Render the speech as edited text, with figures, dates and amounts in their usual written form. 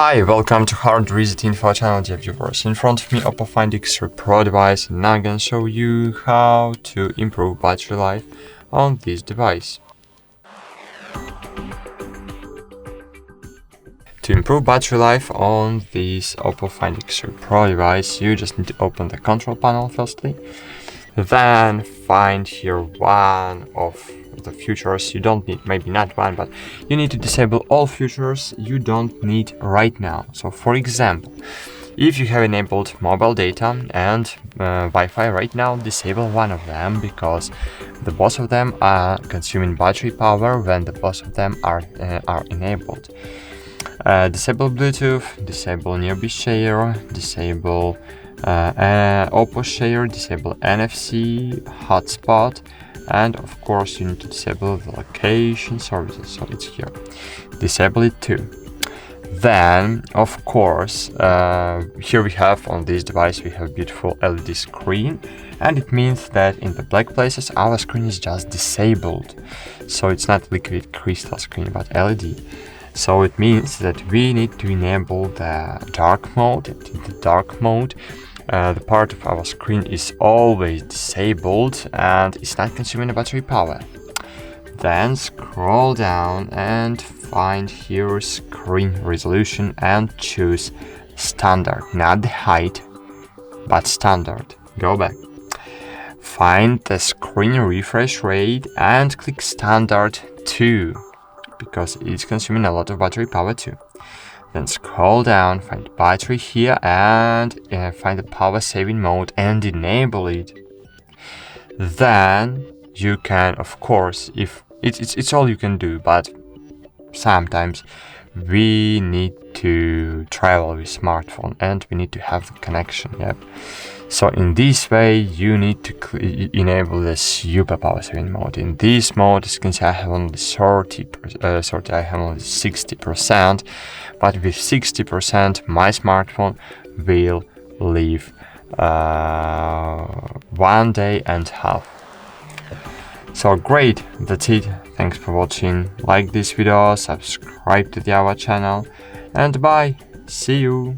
Hi, welcome to Hard Reset Info channel, dear viewers. In front of me, OPPO Find X3 Pro device, and now I'm gonna show you how to improve battery life on this device. To improve battery life on this OPPO Find X3 Pro device, you just need to open the control panel firstly, then find here one of the features you don't need, maybe not one, but you need to disable all features you don't need right now. So for example, if you have enabled mobile data and Wi-Fi right now, disable one of them because the both of them are consuming battery power when the both of them are enabled. Disable Bluetooth, disable nearby share, disable OPPO share, disable NFC, hotspot, and of course you need to disable the location services, so it's here. Disable it too. Then of course here we have on this device we have beautiful LED screen, and it means that in the black places our screen is just disabled, so it's not liquid crystal screen but LED. So it means that we need to enable the dark mode. In the dark mode, the part of our screen is always disabled and it's not consuming battery power. Then scroll down and find here screen resolution and choose standard, not the height, but standard. Go back. Find the screen refresh rate and click standard 2. Because it's consuming a lot of battery power too. Then scroll down, find battery here, and find the power saving mode and enable it. Then you can, of course, if it's all you can do, but sometimes we need to travel with smartphone and we need to have the connection. Yep. So in this way, you need to enable the super power saving mode. In this mode, as you can see, I have only 60%, but with 60%, my smartphone will live 1 day and a half. So great, that's it. Thanks for watching. Like this video, subscribe to our channel, and bye. See you.